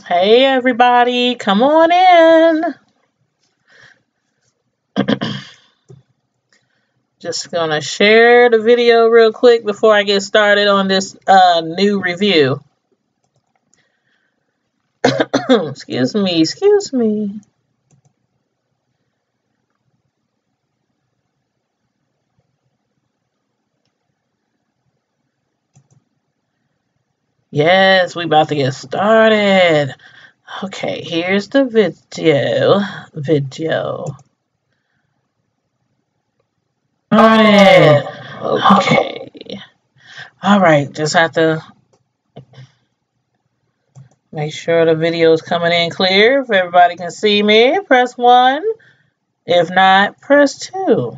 Hey everybody, come on in. Just gonna share the video real quick before I get started on this new review. Excuse me. Yes, we about to get started. Okay, here's the video. Started. Okay. All right, just have to make sure the video is coming in clear. If everybody can see me, press 1. If not, press 2.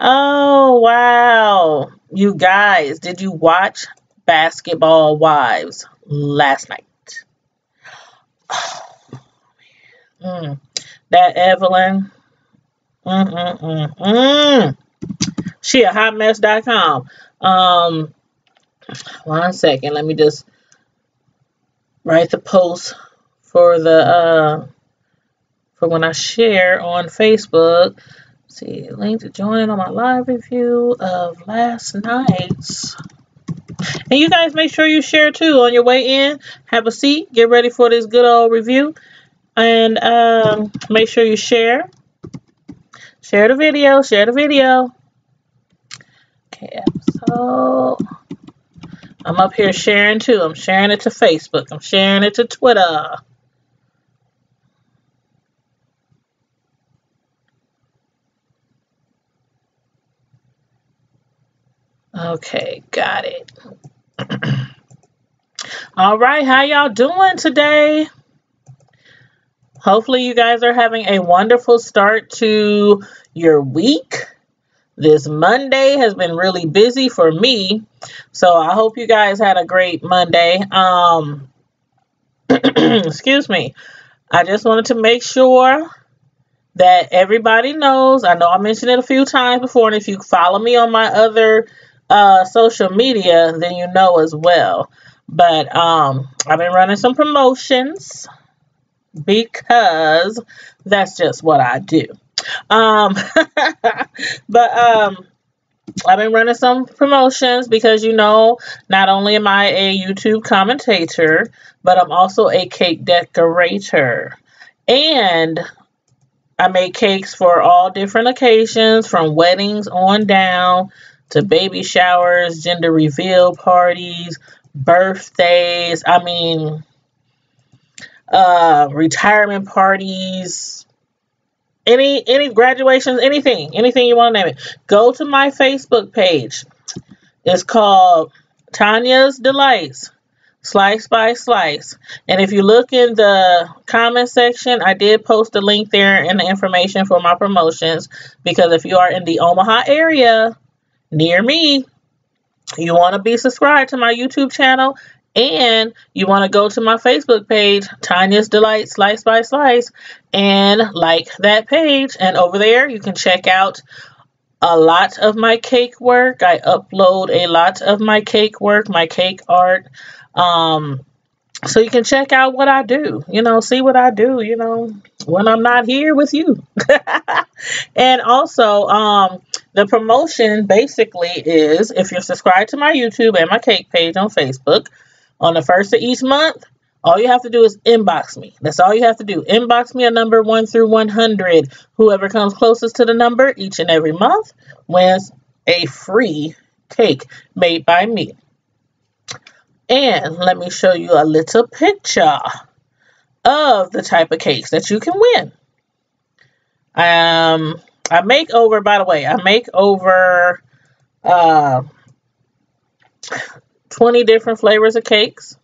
Oh, wow. You guys, did you watch Basketball Wives last night? Oh, that Evelyn. She a hotmess.com. One second. Let me just write the post for the for when I share on Facebook. See, link to join on my live review of last night's. And you guys make sure you share too on your way in. Have a seat. Get ready for this good old review. And make sure you share. Share the video. Okay, episode. I'm up here sharing too. I'm sharing it to Facebook. I'm sharing it to Twitter. Okay, got it. All right, how y'all doing today? Hopefully you guys are having a wonderful start to your week. This Monday has been really busy for me, so I hope you guys had a great Monday. Excuse me. I just wanted to make sure that everybody knows. I know I mentioned it a few times before, and if you follow me on my other social media, then you know as well. But I've been running some promotions because that's just what I do. But I've been running some promotions because, you know, not only am I a YouTube commentator, but I'm also a cake decorator. And I make cakes for all different occasions, from weddings on down to baby showers, gender reveal parties, birthdays, retirement parties, any graduations, anything you want to name it. Go to my Facebook page. It's called Tanya's Delights, Slice by Slice. And if you look in the comment section, I did post a link there and the information for my promotions, because if you are in the Omaha area near me, you want to be subscribed to my YouTube channel, and you want to go to my Facebook page, Tanya's Delight Slice by Slice, and like that page. And over there, you can check out a lot of my cake work. I upload a lot of my cake work, my cake art. So you can check out what I do, see what I do, when I'm not here with you. And also, the promotion basically is, if you're subscribed to my YouTube and my cake page on Facebook, on the first of each month, all you have to do is inbox me. That's all you have to do. Inbox me a number 1 through 100. Whoever comes closest to the number each and every month wins a free cake made by me. And let me show you a little picture of the type of cakes that you can win. I make over 20 different flavors of cakes.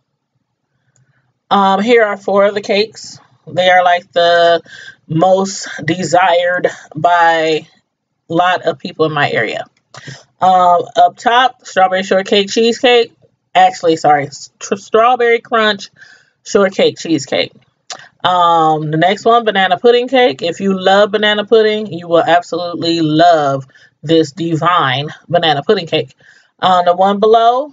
Here are 4 of the cakes. They are like the most desired by a lot of people in my area. Up top, strawberry shortcake cheesecake. Strawberry crunch shortcake cheesecake. The next one, banana pudding cake. If you love banana pudding, you will absolutely love this divine banana pudding cake. The one below,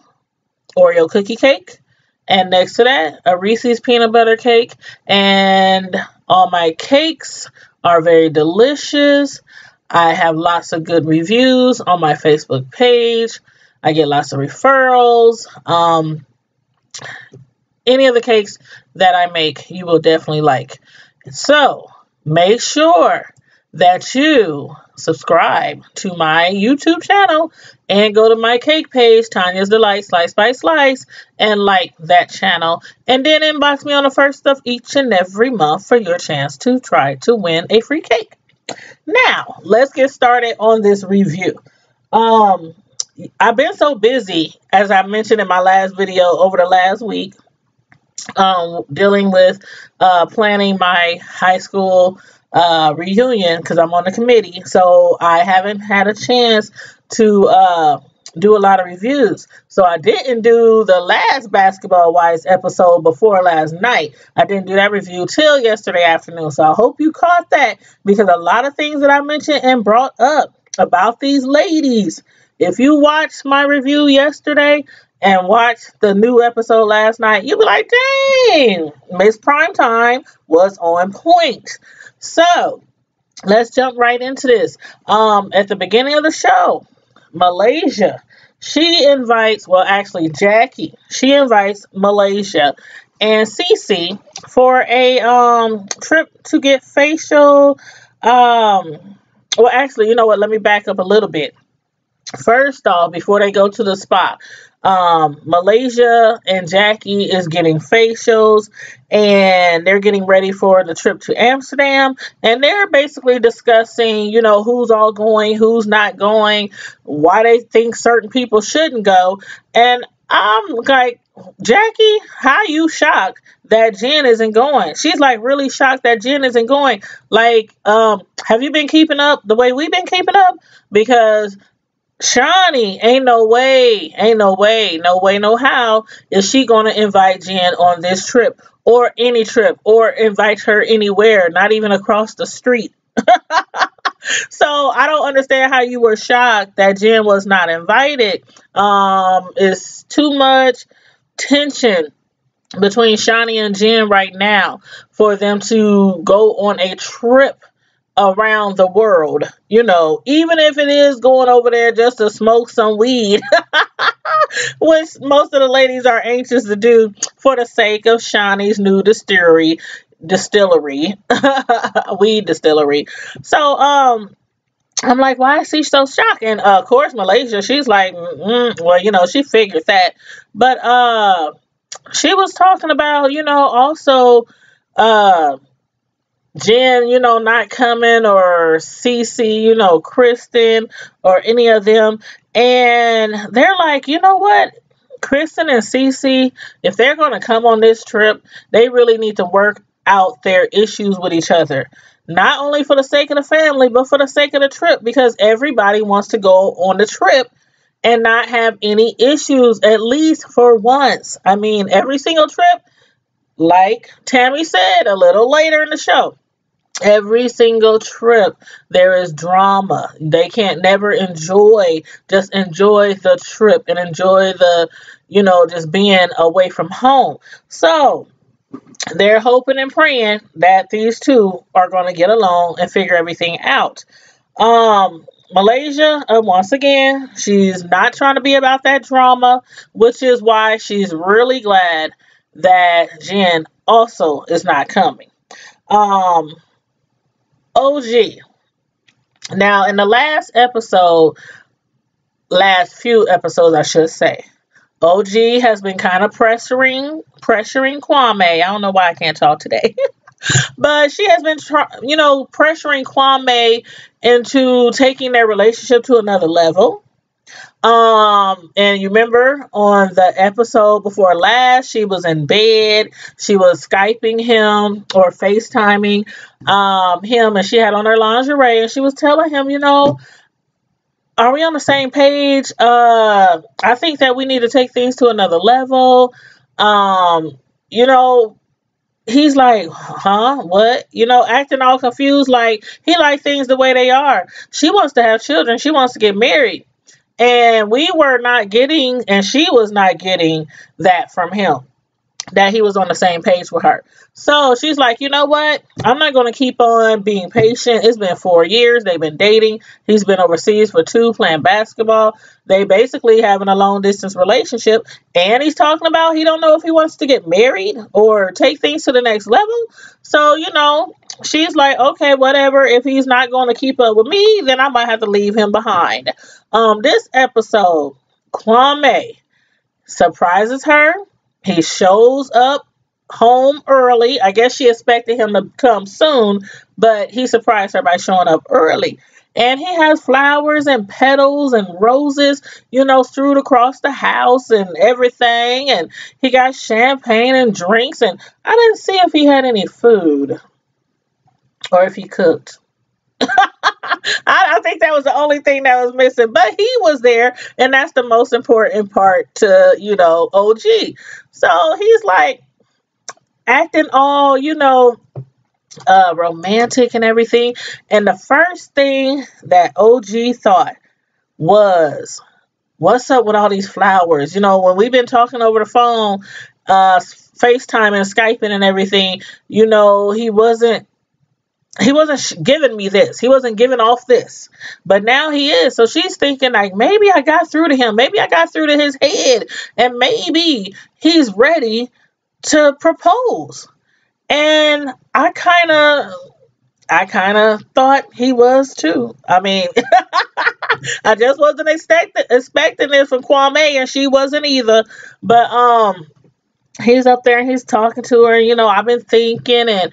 Oreo cookie cake. And next to that, a Reese's peanut butter cake. And all my cakes are very delicious. I have lots of good reviews on my Facebook page. I get lots of referrals. Any of the cakes that I make, you will definitely like. So make sure that you subscribe to my YouTube channel and go to my cake page, Tanya's Delight Slice by Slice, and like that channel. And then inbox me on the first of each and every month for your chance to try to win a free cake. Now, let's get started on this review. I've been so busy, as I mentioned in my last video over the last week, dealing with planning my high school reunion because I'm on the committee. So I haven't had a chance to do a lot of reviews. So I didn't do the last Basketball Wives episode before last night. I didn't do that review till yesterday afternoon. So I hope you caught that, because a lot of things that I mentioned and brought up about these ladies, if you watched my review yesterday and watched the new episode last night, you'll be like, dang, Miss Primetime was on point. So let's jump right into this. At the beginning of the show, Malaysia, Jackie, she invites Malaysia and Cece for a trip to get facial. Well, actually, you know what? Let me back up a little bit. First off, before they go to the spa, Malaysia and Jackie is getting facials, and they're getting ready for the trip to Amsterdam, and they're basically discussing, who's all going, who's not going, why they think certain people shouldn't go. And I'm like, Jackie, how you shocked that Jen isn't going? She's like really shocked that Jen isn't going. Like, have you been keeping up the way we've been keeping up? Because Shawnee, ain't no way, no how is she going to invite Jen on this trip or any trip or invite her anywhere, not even across the street. So I don't understand how you were shocked that Jen was not invited. It's too much tension between Shawnee and Jen right now for them to go on a trip around the world, even if it is going over there just to smoke some weed, which most of the ladies are anxious to do for the sake of Shawnee's new distillery, weed distillery. So, I'm like, why is she so shocked? And of course, Malaysia, she's like, well, she figured that, but she was talking about, also, Jen, not coming, or Cece, Kristen, or any of them. And they're like, you know what? Kristen and Cece, if they're going to come on this trip, they really need to work out their issues with each other. Not only for the sake of the family, but for the sake of the trip, because everybody wants to go on the trip and not have any issues, at least for once. I mean, every single trip, like Tammy said a little later in the show, every single trip there is drama. They can't never enjoy the trip and enjoy the, just being away from home. So they're hoping and praying that these two are going to get along and figure everything out. Malaysia, once again, she's not trying to be about that drama, which is why she's really glad that Jen also is not coming. OG. Now, in the last few episodes, I should say, OG has been kind of pressuring Kwame. I don't know why I can't talk today. But she has been, pressuring Kwame into taking their relationship to another level. And you remember on the episode before last, she was in bed, she was Skyping him or FaceTiming him, and she had on her lingerie, and she was telling him, are we on the same page? I think that we need to take things to another level. He's like, huh? What? Acting all confused, like he likes things the way they are. She wants to have children. She wants to get married. And we were not getting, and she was not getting that from him, that he was on the same page with her. So she's like, you know what? I'm not going to keep on being patient. It's been 4 years. They've been dating. He's been overseas for 2 playing basketball. They basically having a long distance relationship. And he's talking about he don't know if he wants to get married or take things to the next level. So, she's like, okay, whatever. If he's not going to keep up with me, then I might have to leave him behind. This episode, Kwame surprises her. He shows up home early. I guess she expected him to come soon, but he surprised her by showing up early. And he has flowers and petals and roses, strewed across the house and everything. And he got champagne and drinks. And I didn't see if he had any food or if he cooked. I think that was the only thing that was missing, but he was there, and that's the most important part to, OG. So he's like acting all, romantic and everything. And the first thing that OG thought was, what's up with all these flowers? When we've been talking over the phone, FaceTime and Skyping and everything, he wasn't giving me this. He wasn't giving off this. But now he is. So she's thinking like, maybe I got through to him. Maybe I got through to his head. And maybe he's ready to propose. And I kind of thought he was too. I mean, I just wasn't expecting it from Kwame, and she wasn't either. But he's up there and he's talking to her. I've been thinking, and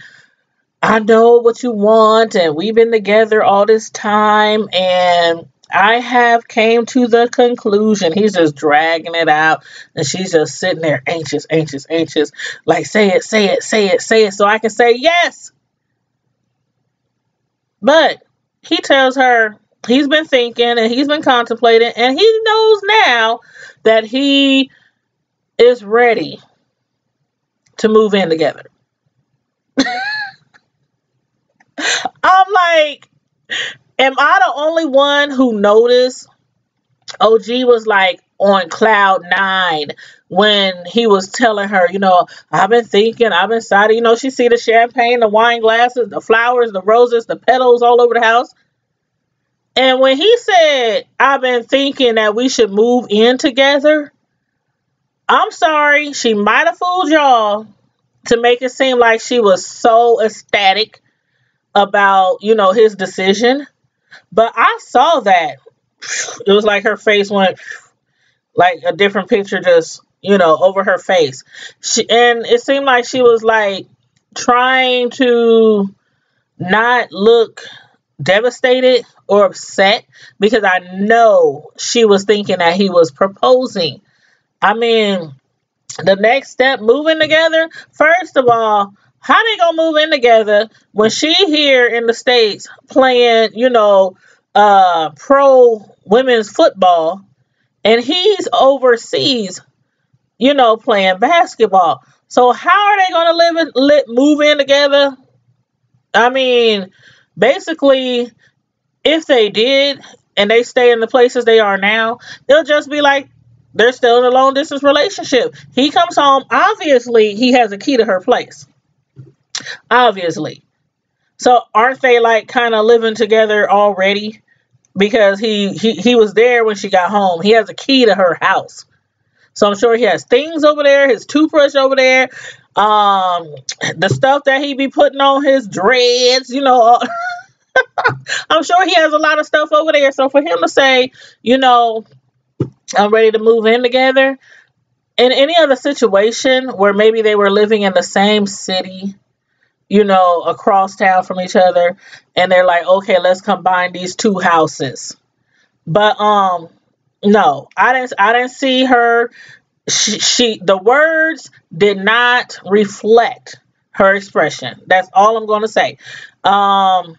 I know what you want, and we've been together all this time, and I have came to the conclusion. He's just dragging it out, and she's just sitting there anxious, like, say it, so I can say yes. But he tells her he's been thinking, and he's been contemplating, and he knows now that he is ready to move in together. I'm like, am I the only one who noticed OG was like on cloud 9 when he was telling her, I've been thinking, I've been excited. She see the champagne, the wine glasses, the flowers, the roses, the petals all over the house. And when he said, I've been thinking that we should move in together, I'm sorry, she might have fooled y'all to make it seem like she was so ecstatic about, his decision. But I saw that. It was like her face went like a different picture just, over her face. And it seemed like she was like trying to not look devastated or upset, because I know she was thinking that he was proposing. I mean, the next step, moving together, first of all, how they gonna move in together when she here in the States playing, pro women's football, and he's overseas, playing basketball? So how are they gonna move in together? I mean, basically, if they did and they stay in the places they are now, they'll just be like they're still in a long distance relationship. He comes home, obviously he has a key to her place. Obviously. So aren't they like kind of living together already? Because he was there when she got home. He has a key to her house. So I'm sure he has things over there, his toothbrush over there, the stuff that he be putting on his dreads, I'm sure he has a lot of stuff over there. So for him to say, I'm ready to move in together, in any other situation where maybe they were living in the same city, across town from each other, and they're like, okay, let's combine these 2 houses. But no, I didn't see her. The words did not reflect her expression. That's all I'm going to say. And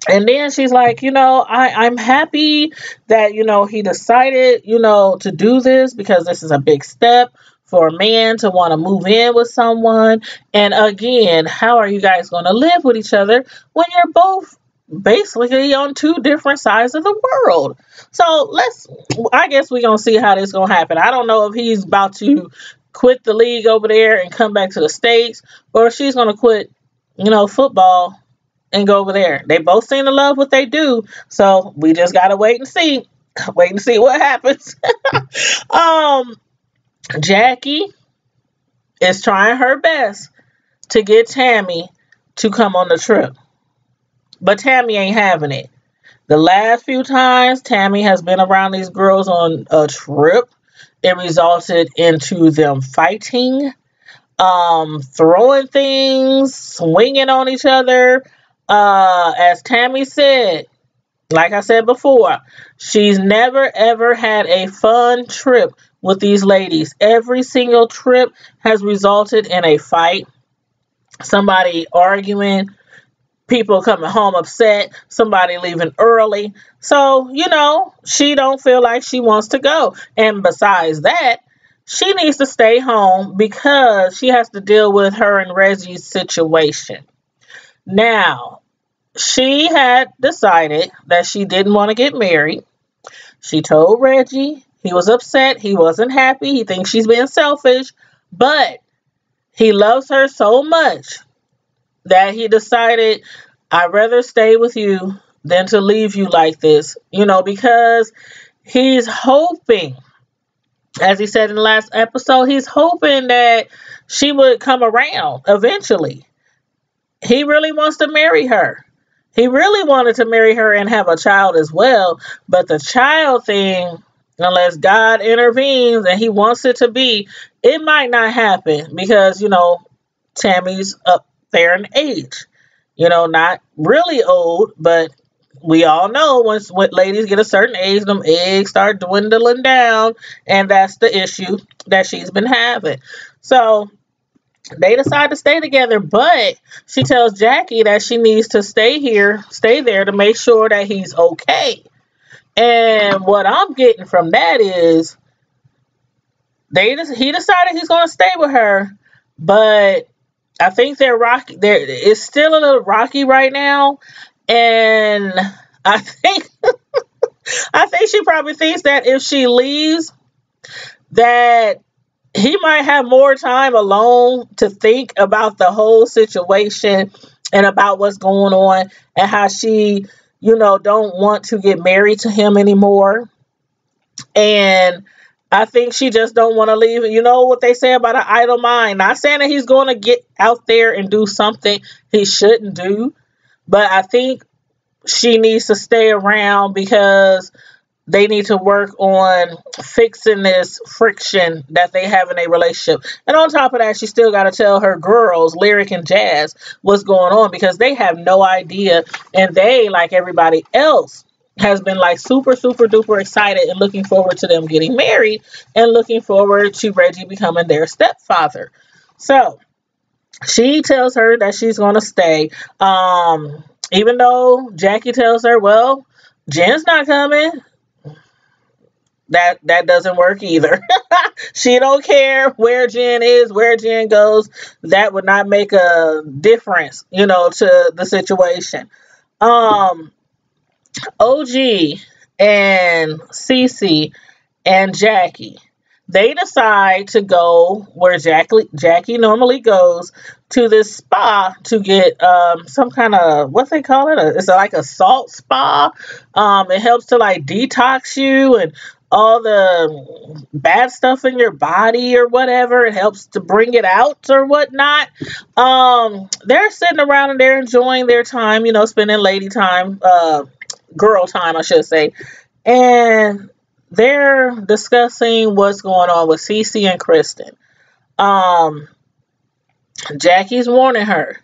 then she's like, I'm happy that, he decided, to do this, because this is a big step for a man to want to move in with someone. And again, how are you guys going to live with each other when you're both basically on two different sides of the world. So I guess we're going to see how this going to happen. I don't know if he's about to quit the league over there and come back to the States, or if she's going to quit, football and go over there. They both seem to love what they do. So we just got to wait and see. Wait and see what happens. Jackie is trying her best to get Tammy to come on the trip. But Tammy ain't having it. The last few times Tammy has been around these girls on a trip, it resulted into them fighting, throwing things, swinging on each other. As Tammy said, like I said before, she's never ever had a fun trip with these ladies. Every single trip has resulted in a fight, somebody arguing, people coming home upset, somebody leaving early. So, she don't feel like she wants to go. And besides that, she needs to stay home because she has to deal with her and Reggie's situation. Now, she had decided that she didn't want to get married. She told Reggie. He was upset. He wasn't happy. He thinks she's being selfish. But he loves her so much that he decided, I'd rather stay with you than to leave you like this, because he's hoping, as he said in the last episode, he's hoping that she would come around eventually. He really wants to marry her. He really wanted to marry her and have a child as well, but the child thing, unless God intervenes and he wants it to be, it might not happen because, Tammy's up there in age. Not really old, but we all know once when ladies get a certain age, them eggs start dwindling down, and that's the issue that she's been having. So they decide to stay together, but she tells Jackie that she needs to stay there to make sure that he's okay. And what I'm getting from that is he decided he's going to stay with her, but I think they're rocky. It's still a little rocky right now, and I think she probably thinks that if she leaves, that he might have more time alone to think about the whole situation and about what's going on and how she, don't want to get married to him anymore. And I think she just don't want to leave. You know what they say about an idle mind. Not saying that he's going to get out there and do something he shouldn't do, but I think she needs to stay around because they need to work on fixing this friction that they have in a relationship. And on top of that, she still got to tell her girls, Lyric and Jazz, what's going on because they have no idea. And they, like everybody else, has been like super, super duper excited and looking forward to them getting married and looking forward to Reggie becoming their stepfather. So she tells her that she's going to stay. Even though Jackie tells her, well, Jen's not coming. That doesn't work either. She don't care where Jen is, where Jen goes. That would not make a difference, to the situation. OG and Cece and Jackie, they decide to go where Jackie normally goes, to this spa to get some kind of, what they call it, it's like a salt spa. It helps to like detox you and all the bad stuff in your body or whatever. It helps to bring it out or whatnot. They're sitting around and they're enjoying their time, spending lady time, girl time, I should say. And they're discussing what's going on with Cece and Kristen. Jackie's warning her,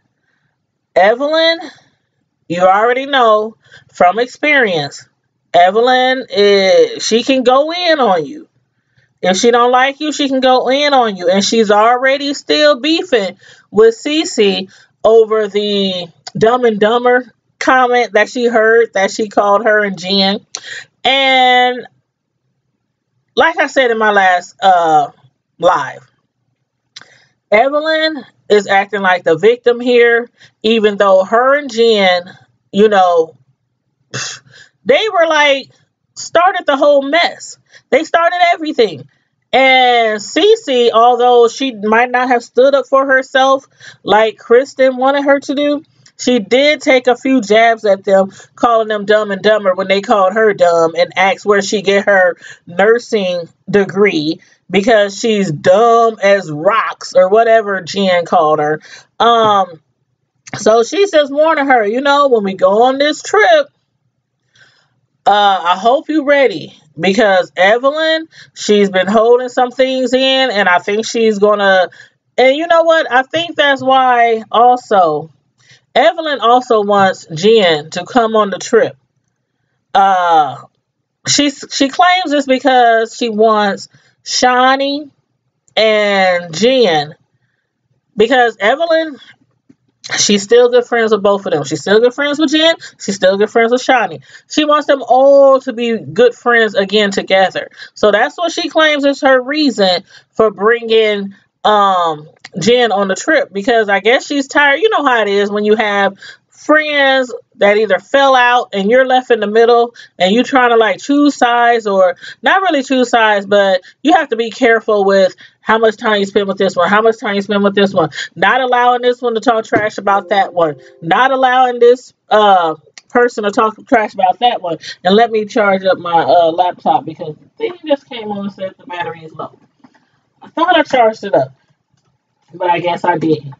Evelyn, you already know from experience, Evelyn she can go in on you. If she don't like you, she can go in on you. And she's already still beefing with Cece over the Dumb and Dumber comment that she heard that she called her and Jen. And like I said in my last live, Evelyn is acting like the victim here, even though her and Jen, They were like, started the whole mess. They started everything. And Cece, although she might not have stood up for herself like Kristen wanted her to do, she did take a few jabs at them, calling them dumb and dumber when they called her dumb, and asked where she get her nursing degree because she's dumb as rocks or whatever Jen called her. So she's just warning her, when we go on this trip, I hope you're ready because Evelyn, she's been holding some things in, and I think she's gonna. And you know what? I think that's why also Evelyn also wants Jen to come on the trip. She claims it's because she wants Shawnee and Jen because Evelyn, she's still good friends with both of them. She's still good friends with Jen. She's still good friends with Shawnee. She wants them all to be good friends again together. So that's what she claims is her reason for bringing Jen on the trip, because I guess she's tired. You know how it is when you have friends that either fell out and you're left in the middle and you trying to like choose sides, or not really choose sides, but you have to be careful with how much time you spend with this one, how much time you spend with this one, not allowing this one to talk trash about that one, not allowing this person to talk trash about that one. And let me charge up my laptop because the thing just came on and said the battery is low. I thought I charged it up, but I guess I didn't.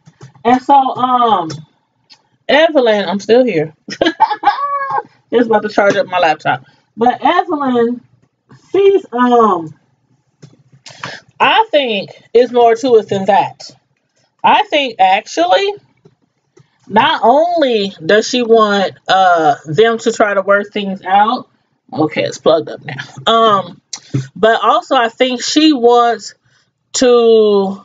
And so Evelyn, I'm still here. Just about to charge up my laptop. But Evelyn, she's I think it's more to it than that. I think actually, not only does she want them to try to work things out. Okay, it's plugged up now. But also I think she wants to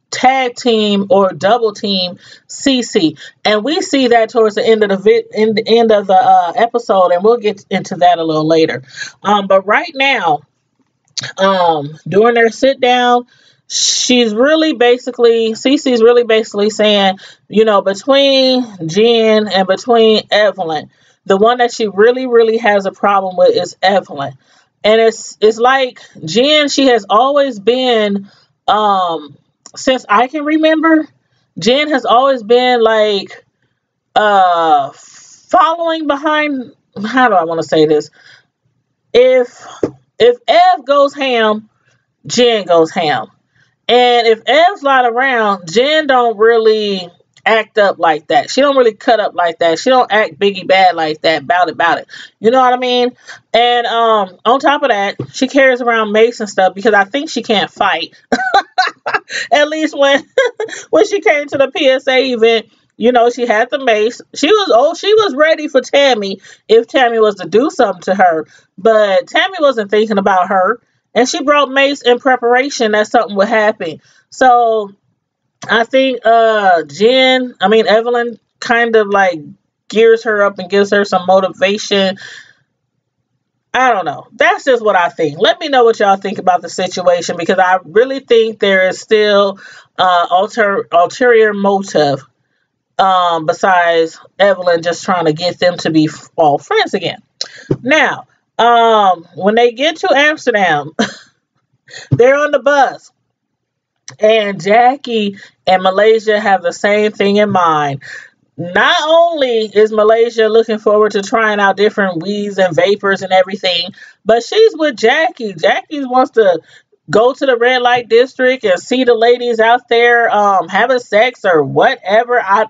tag team or double team Cece, and we see that towards the end of the episode, and we'll get into that a little later. But right now, during their sit down, Cece's really basically saying, between Jen and between Evelyn, the one that she really, really has a problem with is Evelyn. And it's like Jen, she has always been, since I can remember, Jen has always been like following behind. How do I want to say this? If Ev goes ham, Jen goes ham. And if Ev's not around, Jen don't really act up like that. She don't really cut up like that. She don't act biggie bad like that. About it. You know what I mean? And on top of that, she carries around mace and stuff because I think she can't fight. At least when she came to the PSA event, she had the mace. She was ready for Tammy if Tammy was to do something to her. But Tammy wasn't thinking about her. And she brought mace in preparation that something would happen. So I think Evelyn kind of like gears her up and gives her some motivation. I don't know. That's just what I think. Let me know what y'all think about the situation, because I really think there is still ulterior motive besides Evelyn just trying to get them to be all friends again. Now, when they get to Amsterdam, they're on the bus, and Jackie and Malaysia have the same thing in mind. Not only is Malaysia looking forward to trying out different weeds and vapors and everything, but she's with Jackie. Jackie wants to go to the red light district and see the ladies out there having sex or whatever. I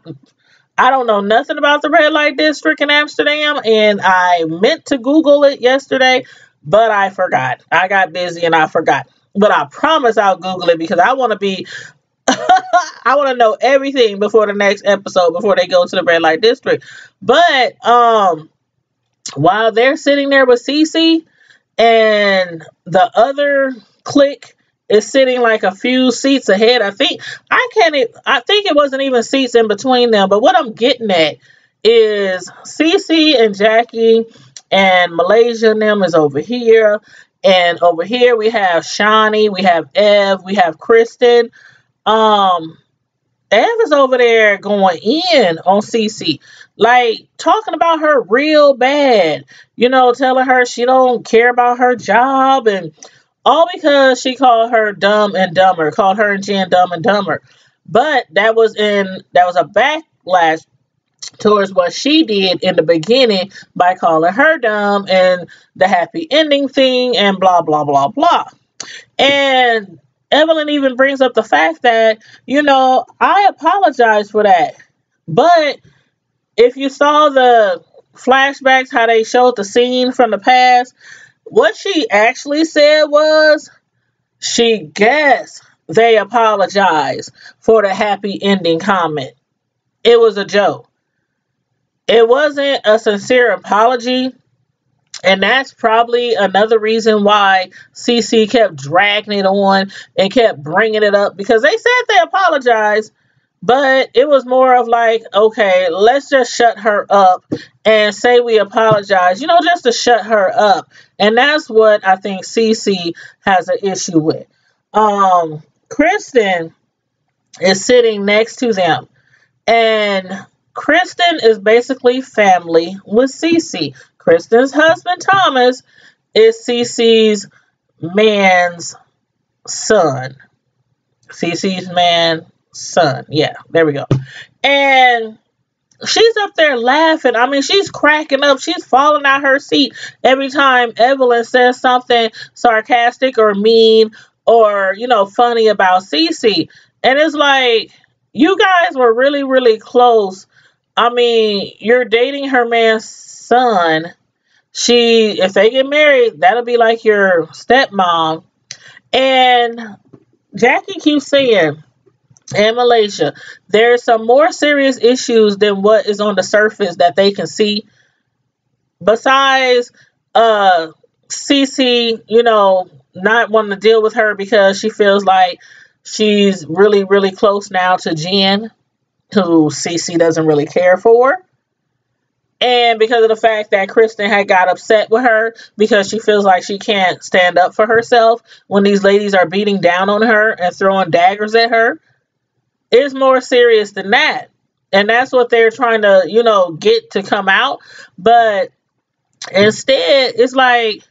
don't know nothing about the red light district in Amsterdam, and I meant to Google it yesterday, but I forgot. I got busy and I forgot. But I promise I'll Google it because I want to be I want to know everything before the next episode, before they go to the red light district. But while they're sitting there with Cece, and the other clique is sitting like a few seats ahead, I think it wasn't even seats in between them. But what I'm getting at is Cece and Jackie and Malaysia and them is over here. And over here we have Shawnee, we have Ev, we have Kristen. And Ev is over there going in on Cece, like talking about her real bad. Telling her she don't care about her job, and all because she called her dumb and dumber, called her and Jen dumb and dumber. But that was a backlash towards what she did in the beginning by calling her dumb and the happy ending thing and blah blah blah blah. And Evelyn even brings up the fact that, I apologize for that. But if you saw the flashbacks, how they showed the scene from the past, what she actually said was she guessed they apologized for the happy ending comment. It was a joke. It wasn't a sincere apology. And that's probably another reason why CC kept dragging it on and kept bringing it up, because they said they apologized, but it was more of like, okay, let's just shut her up and say we apologize, just to shut her up. And that's what I think CC has an issue with. Kristen is sitting next to them, and Kristen is basically family with Cece. Kristen's husband, Thomas, is Cece's man's son. Cece's man's son. Yeah, there we go. And she's up there laughing. I mean, she's cracking up. She's falling out her seat every time Evelyn says something sarcastic or mean or, funny about Cece. And it's like, you guys were really, really close. I mean, you're dating her man's son. If they get married, that'll be like your stepmom. And Jackie keeps saying, and Malaysia, there's some more serious issues than what is on the surface that they can see. Besides, Cece, not wanting to deal with her because she feels like she's really, really close now to Jen, who Cece doesn't really care for. And because of the fact that Kristen had got upset with her because she feels like she can't stand up for herself when these ladies are beating down on her and throwing daggers at her. It's more serious than that. And that's what they're trying to, get to come out. But instead, it's like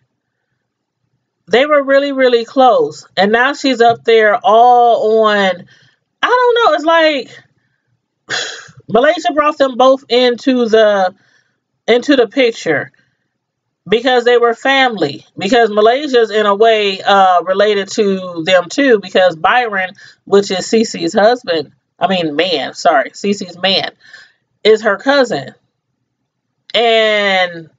they were really, really close. And now she's up there all on, I don't know, it's like Malaysia brought them both into the picture because they were family, because Malaysia's in a way related to them too, because Byron, which is Cece's Cece's man, is her cousin. And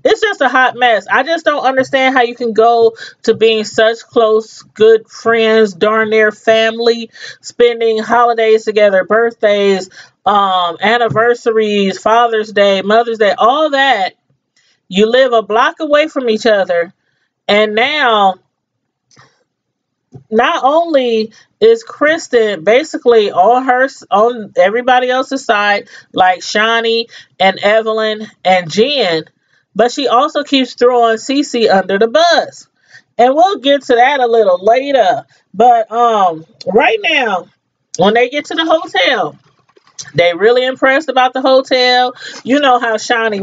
it's just a hot mess. I just don't understand how you can go to being such close, good friends, darn near family, spending holidays together, birthdays, anniversaries, Father's Day, Mother's Day, all that. You live a block away from each other, and now not only is Kristen basically on everybody else's side, like Shawnee and Evelyn and Jen, but she also keeps throwing Cece under the bus. And we'll get to that a little later. But right now, when they get to the hotel, they really impressed about the hotel. You know how Shawnee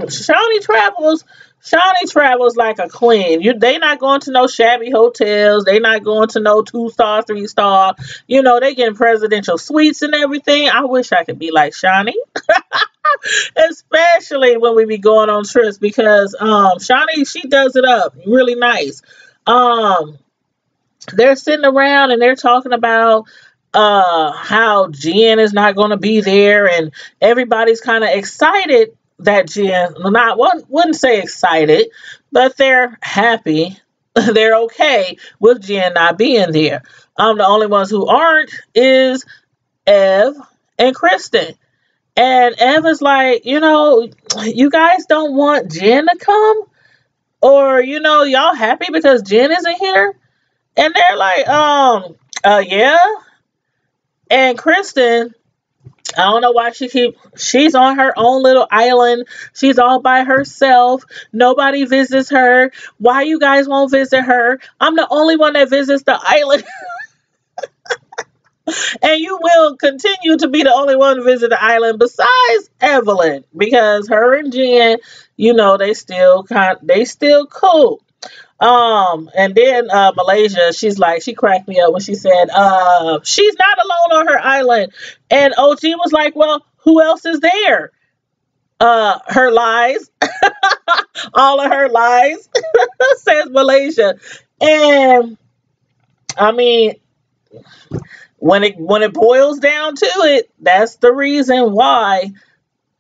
travels. Shawnee travels like a queen. They not going to no shabby hotels. They not going to no 2-star, 3-star. They getting presidential suites and everything. I wish I could be like Shawnee. Especially when we be going on trips, because Shawnee, she does it up really nice. They're sitting around and they're talking about how Jen is not going to be there, and everybody's kind of excited that Jen, wouldn't say excited, but they're happy, they're okay with Jen not being there. The only ones who aren't is Ev and Kristen. And Ev is like, you guys don't want Jen to come? Or, y'all happy because Jen isn't here? And they're like, yeah. And Kristen, I don't know why she's on her own little island. She's all by herself. Nobody visits her. Why you guys won't visit her? I'm the only one that visits the island. And you will continue to be the only one to visit the island besides Evelyn, because her and Jen, they still cool. And then Malaysia, she cracked me up when she said, she's not alone on her island. And OG was like, well, who else is there? Her lies, all of her lies, says Malaysia. And I mean, when it boils down to it, that's the reason why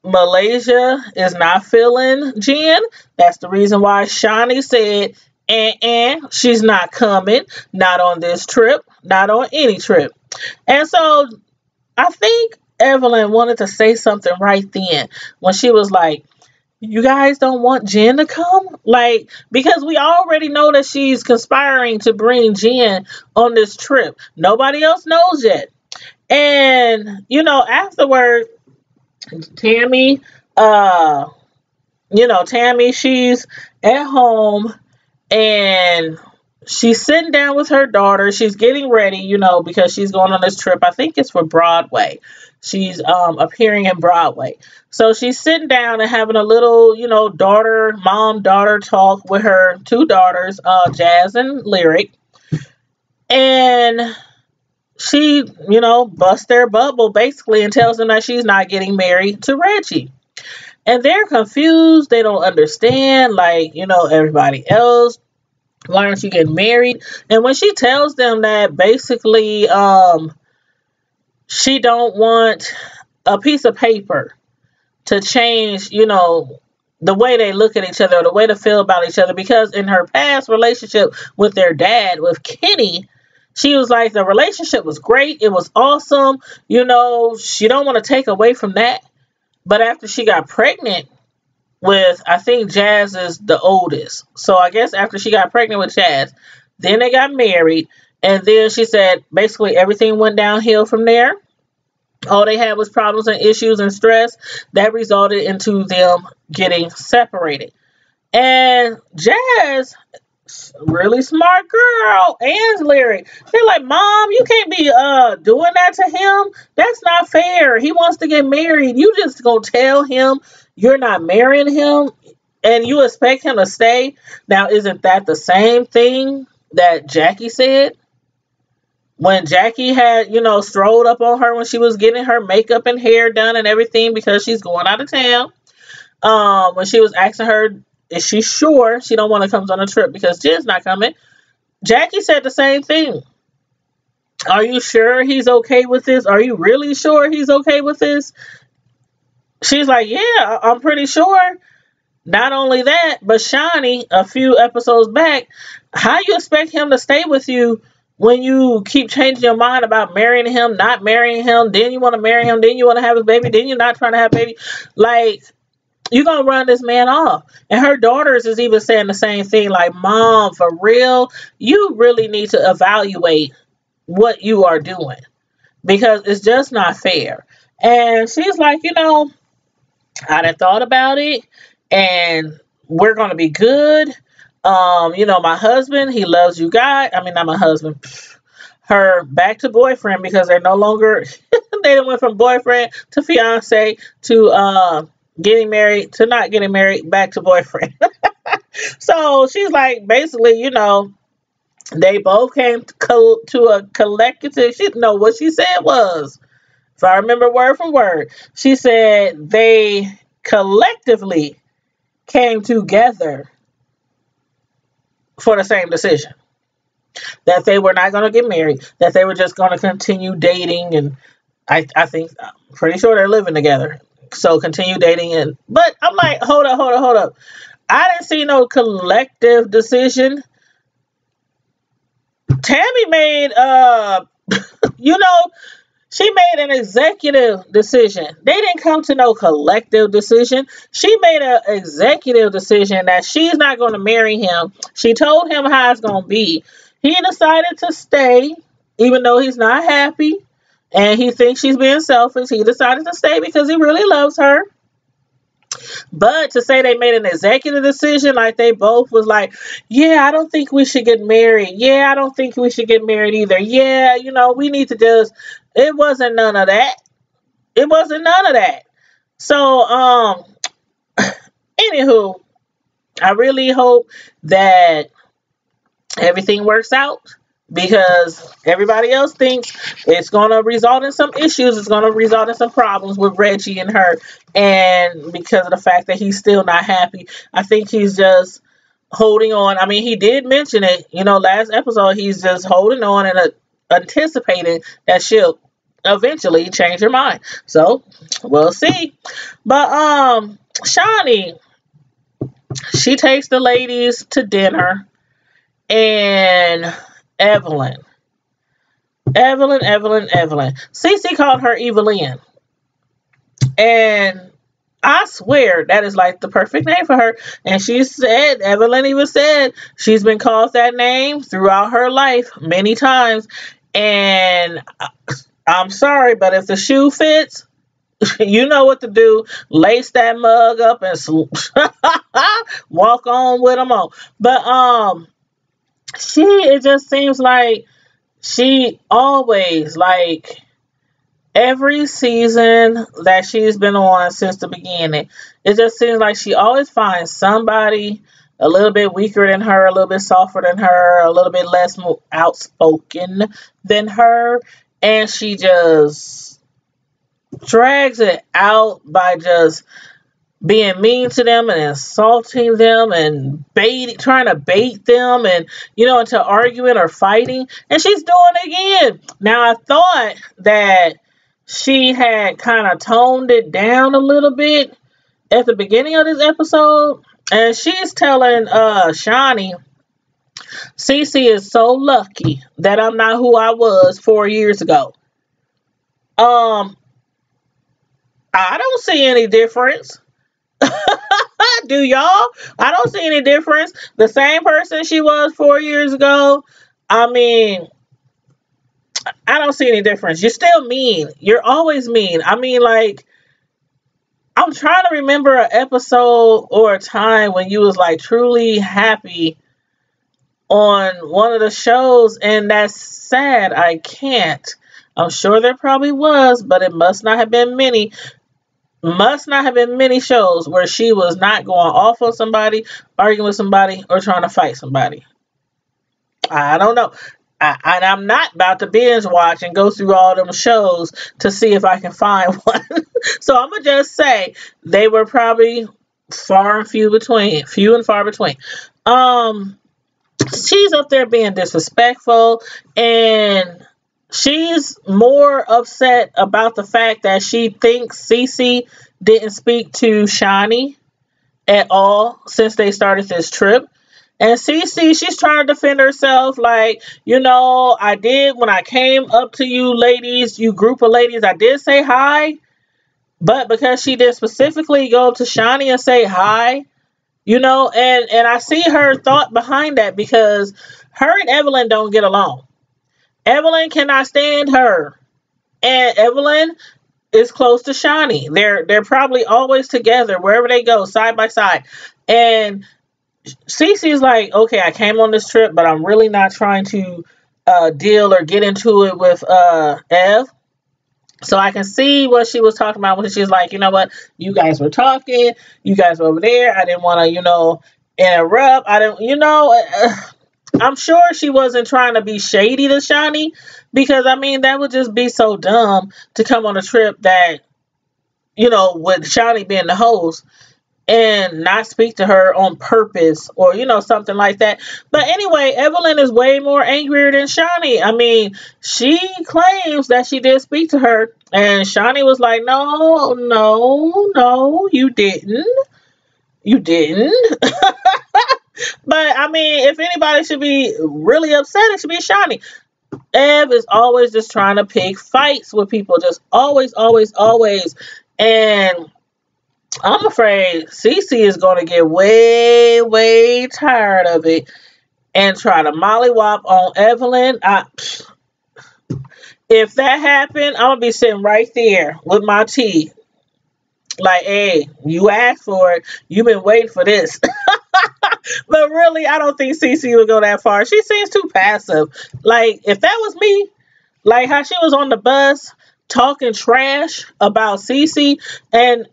Malaysia is not feeling Jen. That's the reason why Shawnee said, she's not coming, not on this trip, not on any trip. And so I think Evelyn wanted to say something right then when she was like, you guys don't want Jen to come? Like, because we already know that she's conspiring to bring Jen on this trip. Nobody else knows yet. And, afterward, Tammy, Tammy, she's at home and she's sitting down with her daughter. She's getting ready, because she's going on this trip. I think it's for Broadway. She's appearing in Broadway. So she's sitting down and having a little, mom-daughter talk with her two daughters, Jazz and Lyric. And she, busts their bubble basically and tells them that she's not getting married to Reggie. And they're confused. They don't understand, like, everybody else. Why aren't you getting married? And when she tells them that basically she don't want a piece of paper to change, the way they look at each other, or the way they feel about each other, because in her past relationship with their dad, with Kenny, she was like, the relationship was great. It was awesome. She don't want to take away from that. But after she got pregnant with, I think Jazz is the oldest. So I guess after she got pregnant with Jazz, then they got married. And then she said basically everything went downhill from there. All they had was problems and issues and stress that resulted into them getting separated. And Jazz, really smart girl, and Lyric, they're like, Mom, you can't be doing that to him. That's not fair. He wants to get married. You just gonna tell him you're not marrying him and you expect him to stay? Now, isn't that the same thing that Jackie said? When Jackie had, strolled up on her when she was getting her makeup and hair done and everything because she's going out of town. When she was asking her, is she sure she don't want to come on a trip because Jen's not coming? Jackie said the same thing. Are you sure he's okay with this? Are you really sure he's okay with this? She's like, yeah, I'm pretty sure. Not only that, but Shawnee, a few episodes back, how you expect him to stay with you when you keep changing your mind about marrying him, not marrying him, then you want to marry him, then you want to have his baby, then you're not trying to have a baby? Like, you're going to run this man off. And her daughters is even saying the same thing, like, Mom, for real, you really need to evaluate what you are doing because it's just not fair. And she's like, I done thought about it and we're going to be good. My husband, he loves you guys. I mean, not my husband, her back to boyfriend, because they're no longer, they went from boyfriend to fiance to getting married to not getting married, back to boyfriend. So she's like, basically, they both came to a collective. What she said was, if I remember word for word, she said they collectively came together for the same decision. That they were not going to get married, that they were just going to continue dating, and I'm pretty sure they're living together. So continue dating, but I'm like, hold up. I didn't see no collective decision. Tammy made, she made an executive decision. They didn't come to no collective decision. She made an executive decision that she's not going to marry him. She told him how it's going to be. He decided to stay, even though he's not happy and he thinks she's being selfish. He decided to stay because he really loves her. But to say they made an executive decision, like they both was like, yeah, I don't think we should get married. Yeah, I don't think we should get married either. Yeah, we need to just, it wasn't none of that. It wasn't none of that. So, anywho, I really hope that everything works out, because everybody else thinks it's going to result in some issues. It's going to result in some problems with Reggie and her. And because of the fact that he's still not happy, I think he's just holding on. I mean, he did mention it, last episode. He's just holding on and anticipating that she'll eventually change her mind. So we'll see. But Shawnee, she takes the ladies to dinner, and Evelyn. Cece called her Evelyn. And I swear that is like the perfect name for her. And she said, Evelyn even said, she's been called that name throughout her life many times. And I'm sorry, but if the shoe fits, you know what to do. Lace that mug up and walk on with them on. But it just seems like she always, like, every season that she's been on since the beginning, it just seems like she always finds somebody a little bit weaker than her, a little bit softer than her, a little bit less outspoken than her, and she just drags it out by just being mean to them and insulting them and trying to bait them and, into arguing or fighting. And she's doing it again. Now, I thought that she had kind of toned it down a little bit at the beginning of this episode. And she's telling Shawnee, Cece is so lucky that I'm not who I was 4 years ago. I don't see any difference. Do y'all? I don't see any difference. The same person she was 4 years ago. I mean, I don't see any difference. You're still mean. You're always mean. I mean, like, I'm trying to remember an episode or a time when you was like truly happy on one of the shows, and that's sad. I can't. I'm sure there probably was, but it must not have been many. Must not have been many shows where she was not going off on somebody, arguing with somebody, or trying to fight somebody. I don't know. And I'm not about to binge watch and go through all them shows to see if I can find one. So I'm going to just say they were probably few and far between. She's up there being disrespectful, and she's more upset about the fact that she thinks Cece didn't speak to Shawnee at all since they started this trip. And Cece, she's trying to defend herself like, I did when I came up to you ladies, you group of ladies, I did say hi. But because she did specifically go up to Shawnee and say hi, and I see her thought behind that, because her and Evelyn don't get along. Evelyn cannot stand her. And Evelyn is close to Shawnee. They're probably always together wherever they go, side by side. And Cece's like, okay, I came on this trip, but I'm really not trying to deal or get into it with Ev. So I can see what she was talking about when she's like, you know what? You guys were talking. You guys were over there. I didn't want to, interrupt. I didn't, I'm sure she wasn't trying to be shady to Shawnee, because, I mean, that would just be so dumb to come on a trip that, with Shawnee being the host and not speak to her on purpose or, something like that. But anyway, Evelyn is way more angrier than Shawnee. I mean, she claims that she did speak to her, and Shawnee was like, no, you didn't. You didn't. But, I mean, if anybody should be really upset, it should be Shawnee. Ev is always just trying to pick fights with people. Just always. And I'm afraid Cece is going to get way, way tired of it and try to mollywop on Evelyn. If that happened, I'm going to be sitting right there with my tea, Like, hey, you asked for it. You've been waiting for this. But really, I don't think Cece would go that far. She seems too passive. Like, if that was me, like how she was on the bus talking trash about Cece, and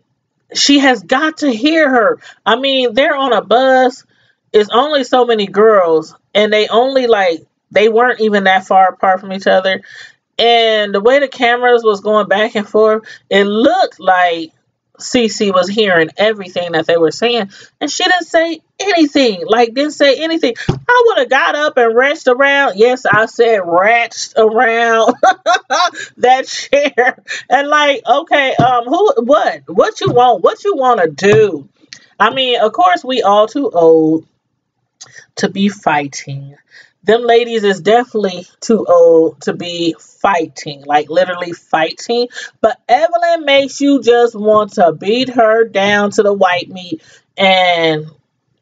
she has got to hear her. I mean, they're on a bus. It's only so many girls, and they weren't even that far apart from each other. And the way the cameras was going back and forth, it looked like Cece was hearing everything that they were saying, and she didn't say anything. Like, didn't say anything. I would have got up and wrenched around. Yes, I said wrenched around that chair. And like, okay, what you want? What you want to do? I mean, of course, we all too old to be fighting. Them ladies is definitely too old to be fighting, like literally fighting. But Evelyn makes you just want to beat her down to the white meat. And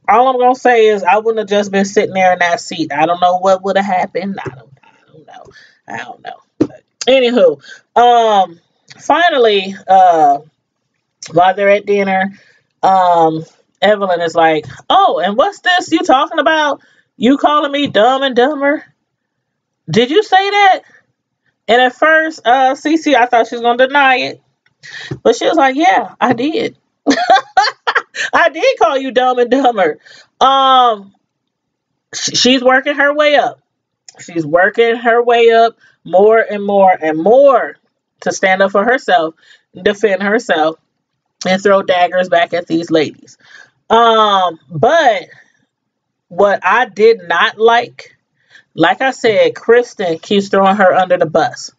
all I'm gonna say is I wouldn't have just been sitting there in that seat. I don't know what would have happened. I don't know. I don't know. But anywho, finally, while they're at dinner, Evelyn is like, "Oh, and what's this you talking about? You calling me dumb and dumber? Did you say that?" And at first, Cece, I thought she was gonna deny it, but she was like, "Yeah, I did. I did call you dumb and dumber." She's working her way up. She's working her way up more and more and more to stand up for herself, defend herself, and throw daggers back at these ladies. But what I did not like I said, Kristen keeps throwing her under the bus.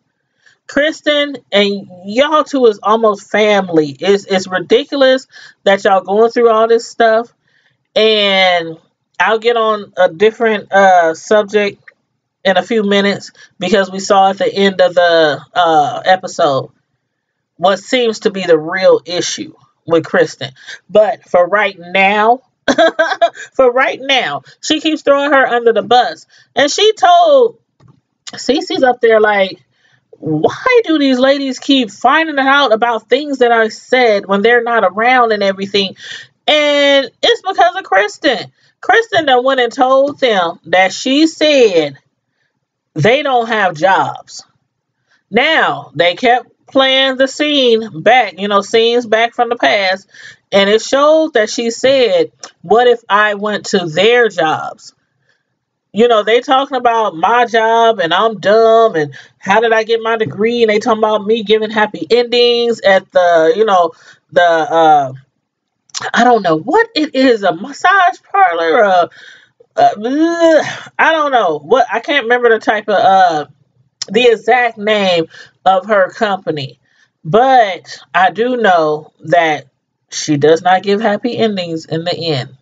Kristen and y'all two is almost family. It's ridiculous that y'all going through all this stuff. And I'll get on a different subject in a few minutes because we saw at the end of the episode what seems to be the real issue with Kristen. But for right now, she keeps throwing her under the bus. And she told Cece's up there like, why do these ladies keep finding out about things that I said when they're not around and everything? And it's because of Kristen. Kristen done went and told them that she said they don't have jobs. Now, they kept playing the scene back, scenes back from the past, and it showed that she said, what if I went to their jobs? They talking about my job and I'm dumb and how did I get my degree? And they talking about me giving happy endings at the I don't know what it is, a massage parlor, I don't know what, I can't remember the exact name of her company, but I do know that she does not give happy endings in the end.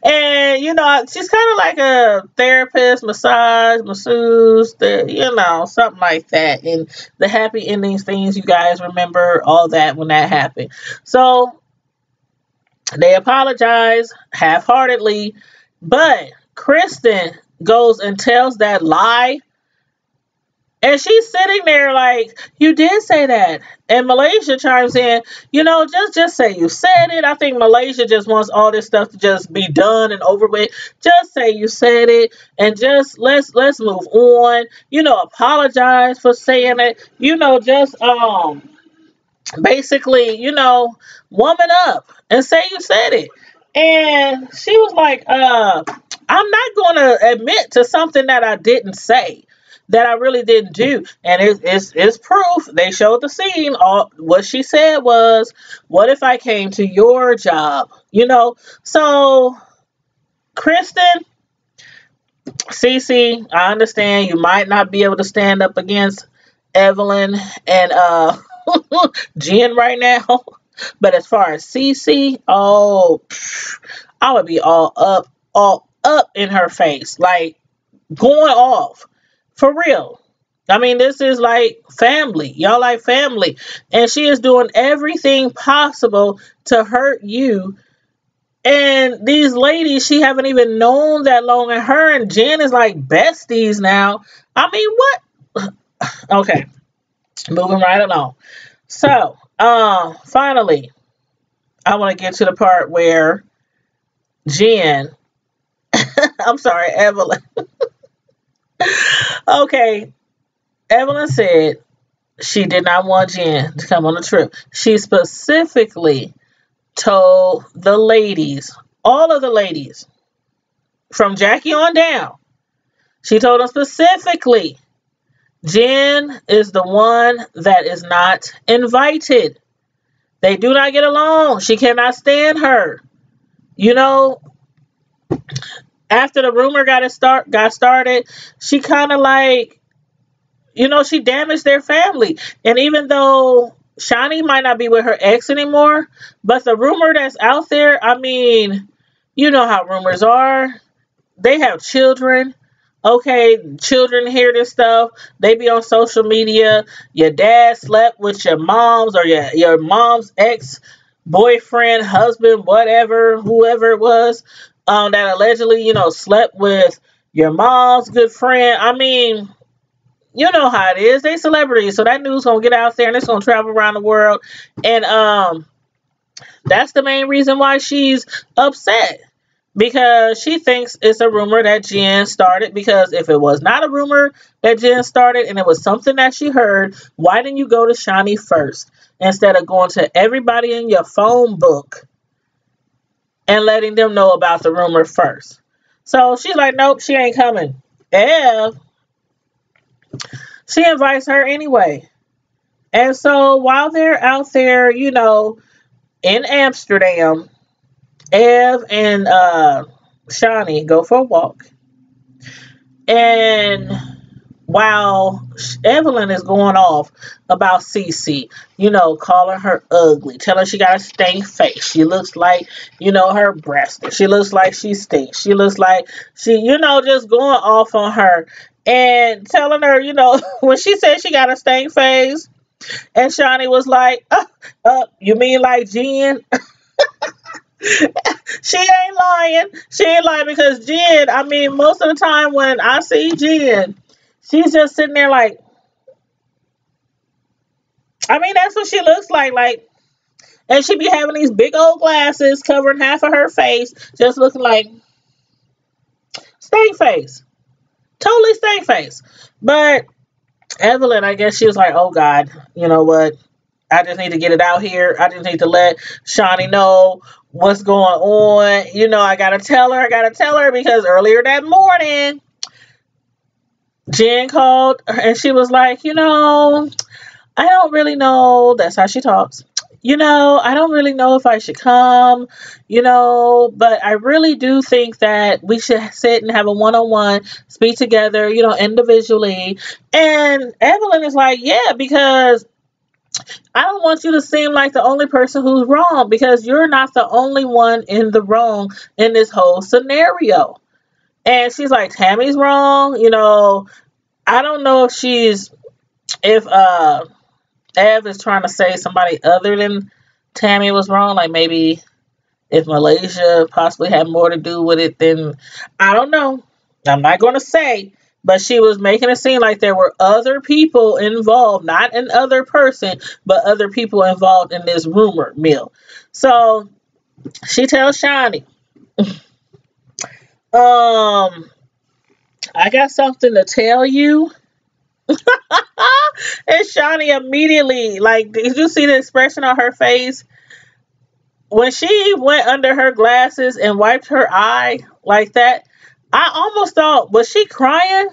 And she's kind of like a therapist, masseuse, something like that. And the happy endings things, you guys remember all that when that happened. So they apologize half-heartedly, but Kristen goes and tells that lie. And she's sitting there like, you did say that. And Malaysia chimes in, just say you said it. I think Malaysia just wants all this stuff to just be done and over with. Just say you said it and just let's move on. Apologize for saying it. Just basically, woman up and say you said it. And she was like, I'm not gonna admit to something that I didn't say, that I really didn't do. And it's proof. They showed the scene. What she said was, what if I came to your job? So Kristen, Cece, I understand you might not be able to stand up against Evelyn and Jen right now. But as far as Cece, I would be all up in her face, like going off. For real. I mean, this is like family. Y'all like family. And she is doing everything possible to hurt you. And these ladies, she haven't even known that long. And her and Jen is like besties now. I mean, what? Okay. Moving right along. So, Finally, I want to get to the part where Jen, I'm sorry, Evelyn. Okay, Evelyn said she did not want Jen to come on the trip. She specifically told the ladies, all of the ladies, from Jackie on down, she told them specifically, Jen is the one that is not invited. They do not get along. She cannot stand her. You know, after the rumor got started, she kind of like, she damaged their family. And even though Shani might not be with her ex anymore, but the rumor that's out there, I mean, you know how rumors are. They have children. Okay, children hear this stuff. They be on social media. Your dad slept with your mom's or your mom's ex boyfriend, husband, whatever, whoever it was, that allegedly, slept with your mom's good friend. I mean, you know how it is. They celebrities, so that news gonna get out there and it's gonna travel around the world. And that's the main reason why she's upset. Because she thinks it's a rumor that Jen started. Because if it was not a rumor that Jen started and it was something that she heard, why didn't you go to Shani first instead of going to everybody in your phone book and letting them know about the rumor first? So she's like, nope, she ain't coming. Ev, she invites her anyway. And so while they're out there, in Amsterdam, Ev and Shani go for a walk. And while Evelyn is going off about Cece, calling her ugly, telling her she got a stank face. She looks like, her breast. She looks like she stinks. She looks like she, just going off on her. And telling her, when she said she got a stank face, and Shani was like, you mean like Jen? She ain't lying. She ain't lying because Jen, I mean, most of the time when I see Jen, she's just sitting there like, I mean, that's what she looks like, and she be having these big old glasses covering half of her face, just looking like stank face. Totally stank face. But Evelyn, I guess she was like, oh God, you know what? I just need to get it out here. I just need to let Shani know what's going on. I gotta tell her because earlier that morning, Jen called and she was like, I don't really know. That's how she talks. I don't really know if I should come, but I really do think that we should sit and have a one-on-one, speak together, individually. And Evelyn is like, yeah, because I don't want you to seem like the only person who's wrong, because you're not the only one in the wrong in this whole scenario. And she's like, Tammy's wrong. I don't know if Ev is trying to say somebody other than Tammy was wrong. Like maybe if Malaysia possibly had more to do with it, then I don't know. I'm not going to say. But she was making it seem like there were other people involved, not an other person, but other people involved in this rumor mill. So she tells Shani, I got something to tell you. And Shani immediately, like, did you see the expression on her face? When she went under her glasses and wiped her eye like that, I almost thought, was she crying?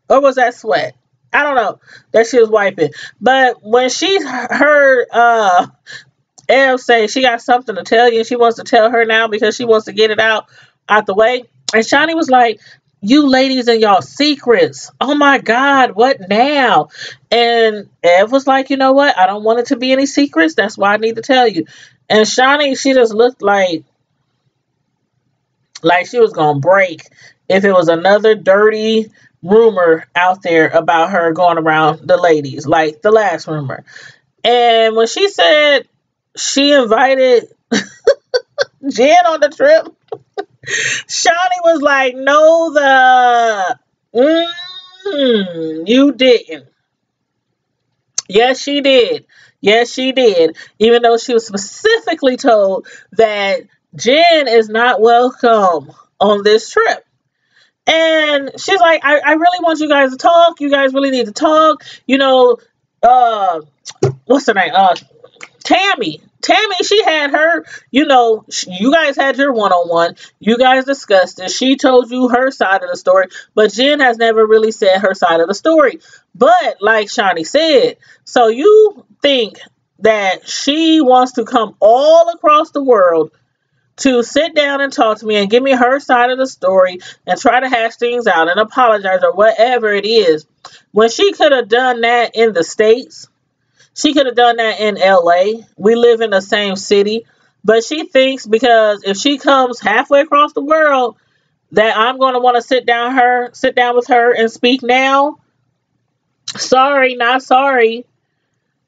Or was that sweat? I don't know that she was wiping. But when she heard Ev say she got something to tell you and she wants to tell her now because she wants to get it out the way. And Shani was like, you ladies and y'all secrets. Oh my God, what now? And Ev was like, you know what? I don't want it to be any secrets. That's why I need to tell you. And Shani, she just looked like she was going to break if it was another dirty rumor out there about her going around the ladies, like the last rumor. And when she said she invited Jen on the trip, Shani was like, no, you didn't. Yes, she did. Yes, she did. Even though she was specifically told that Jen is not welcome on this trip. And she's like, I really want you guys to talk. You guys really need to talk. Uh, what's her name? Tammy. Tammy, she had her, you guys had your one-on-one. You guys discussed it. She told you her side of the story, but Jen has never really said her side of the story. But like Shawnee said, so you think that she wants to come all across the world to sit down and talk to me and give me her side of the story and try to hash things out and apologize or whatever it is, when she could have done that in the States. She could have done that in LA. We live in the same city. But she thinks because if she comes halfway across the world that I'm going to want to sit down with her and speak now. Sorry, not sorry.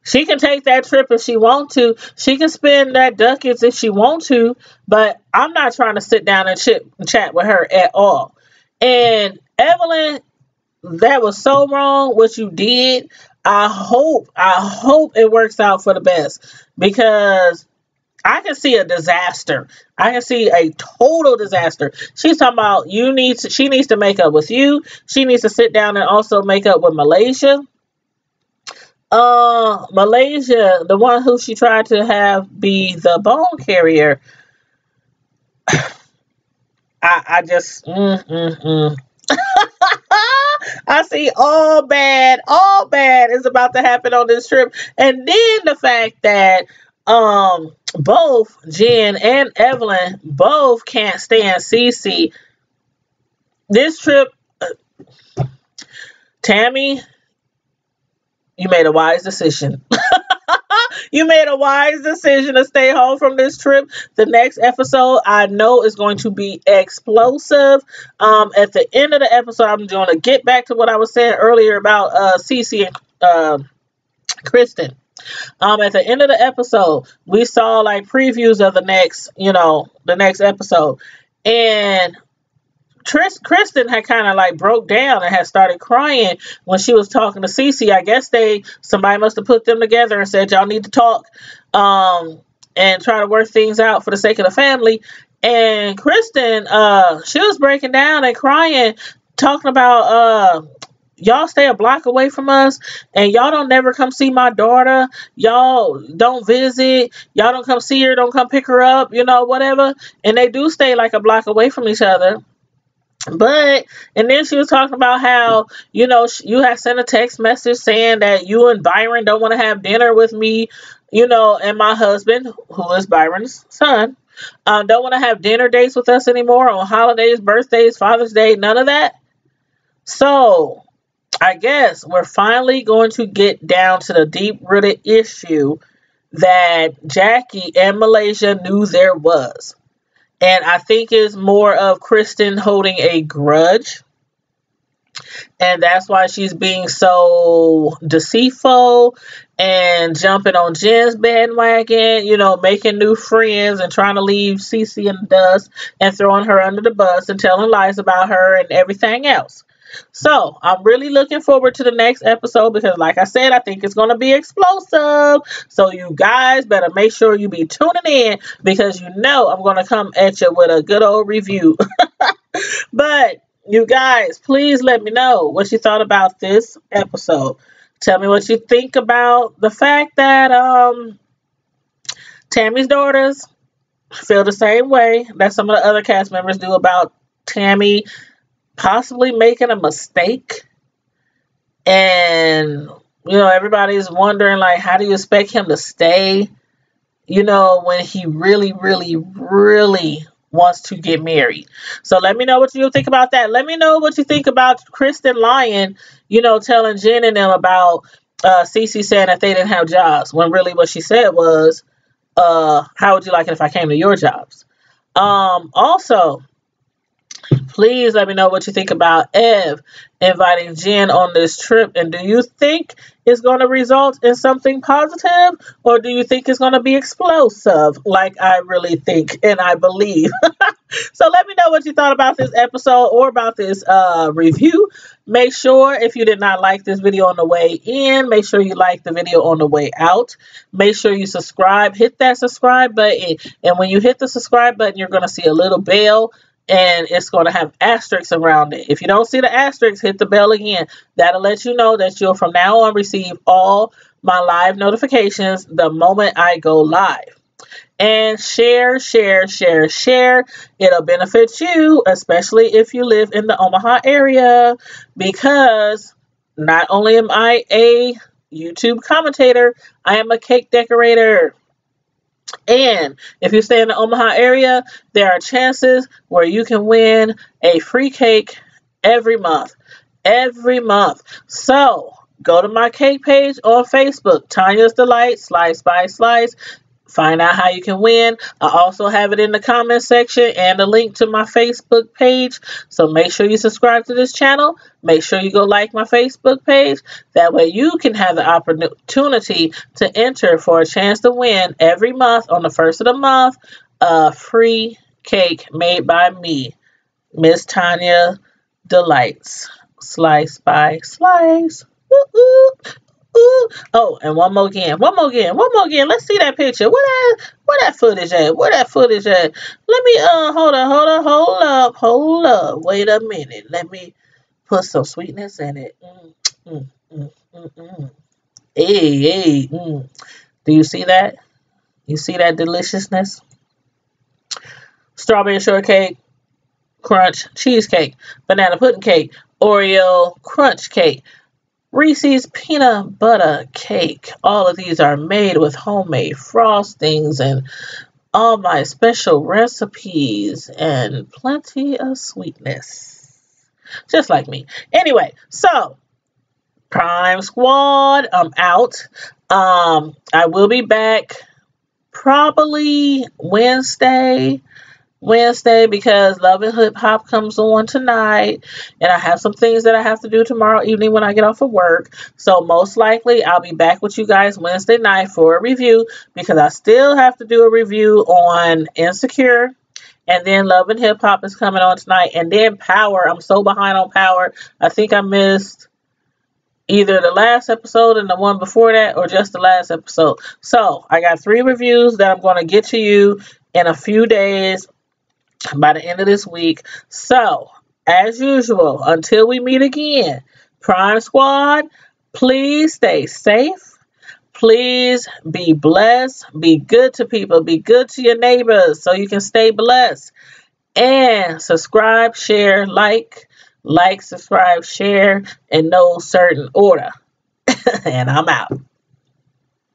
She can take that trip if she wants to. She can spend that ducats if she wants to. But I'm not trying to sit down and chat with her at all. And Evelyn, that was so wrong what you did. I hope it works out for the best, because I can see a disaster. I can see a total disaster. She's talking about she needs to make up with you. She needs to sit down and also make up with Malaysia. Malaysia, the one who she tried to have be the bone carrier. I just I see all bad is about to happen on this trip. And then the fact that both Jen and Evelyn both can't stand Cece. This trip, Tammy, you made a wise decision. You made a wise decision to stay home from this trip. The next episode, I know, is going to be explosive. At the end of the episode, I'm going to get back to what I was saying earlier about Cece and Kristen. At the end of the episode, we saw like previews of the next episode. And Kristen had kind of like broke down and had started crying when she was talking to Cece. I guess somebody must have put them together and said, y'all need to talk and try to work things out for the sake of the family. And Kristen, she was breaking down and crying, talking about y'all stay a block away from us and y'all don't never come see my daughter. Y'all don't visit. Y'all don't come see her, don't come pick her up, whatever. And they do stay like a block away from each other. And then she was talking about how, you had sent a text message saying that you and Byron don't want to have dinner with me, and my husband, who is Byron's son, don't want to have dinner dates with us anymore on holidays, birthdays, Father's Day, none of that. So I guess we're finally going to get down to the deep-rooted issue that Jackie and Malaysia knew there was. And I think it's more of Kristen holding a grudge. And that's why she's being so deceitful and jumping on Jen's bandwagon, making new friends and trying to leave Cece in the dust and throwing her under the bus and telling lies about her and everything else. So I'm really looking forward to the next episode because, like I said, I think it's going to be explosive. So you guys better make sure you be tuning in because I'm going to come at you with a good old review. But you guys, please let me know what you thought about this episode. Tell me what you think about the fact that Tammy's daughters feel the same way that some of the other cast members do about Tammy possibly making a mistake. And everybody's wondering, like, how do you expect him to stay when he really, really, really wants to get married? So let me know what you think about that. Let me know what you think about Kristen lying, telling Jen and them about Cece saying that they didn't have jobs, when really what she said was, how would you like it if I came to your jobs? Also, please let me know what you think about Ev inviting Jen on this trip. And do you think it's going to result in something positive? Or do you think it's going to be explosive like I really think and I believe? So let me know what you thought about this episode or about this review. Make sure if you did not like this video on the way in, make sure you like the video on the way out. Make sure you subscribe. Hit that subscribe button. And when you hit the subscribe button, you're going to see a little bell. And it's going to have asterisks around it. If you don't see the asterisks, hit the bell again. That'll let you know that you'll from now on receive all my live notifications the moment I go live. And share, share, share, share. It'll benefit you, especially if you live in the Omaha area, because not only am I a YouTube commentator, I am a cake decorator. And if you stay in the Omaha area, there are chances where you can win a free cake every month. Every month. So go to my cake page on Facebook, Tanya's Delight, Slice by Slice. Find out how you can win. I also have it in the comment section and a link to my Facebook page. So make sure you subscribe to this channel. Make sure you go like my Facebook page. That way you can have the opportunity to enter for a chance to win every month on the first of the month a free cake made by me, Miss Tanya Delights. Slice by Slice. Woo-hoo. Ooh. Oh, and one more again. Let's see that picture. Where that footage at? Let me hold up. Wait a minute. Let me put some sweetness in it. Hey. Do you see that? You see that deliciousness? Strawberry shortcake, crunch, cheesecake, banana pudding cake, Oreo crunch cake, Reese's peanut butter cake. All of these are made with homemade frostings and all my special recipes and plenty of sweetness. Just like me. Anyway, so Prime Squad, I'm out. I will be back probably Wednesday because Love and Hip Hop comes on tonight, and I have some things that I have to do tomorrow evening when I get off of work. So most likely I'll be back with you guys Wednesday night for a review, because I still have to do a review on Insecure, and then Love and Hip Hop is coming on tonight, and then Power. I'm so behind on Power. I think I missed either the last episode and the one before that, or just the last episode. So I got 3 reviews that I'm going to get to you in a few days, by the end of this week. So, as usual, until we meet again, Prime Squad, please stay safe. Please be blessed. Be good to people. Be good to your neighbors so you can stay blessed. And subscribe, share, like, subscribe, share, in no certain order. And I'm out.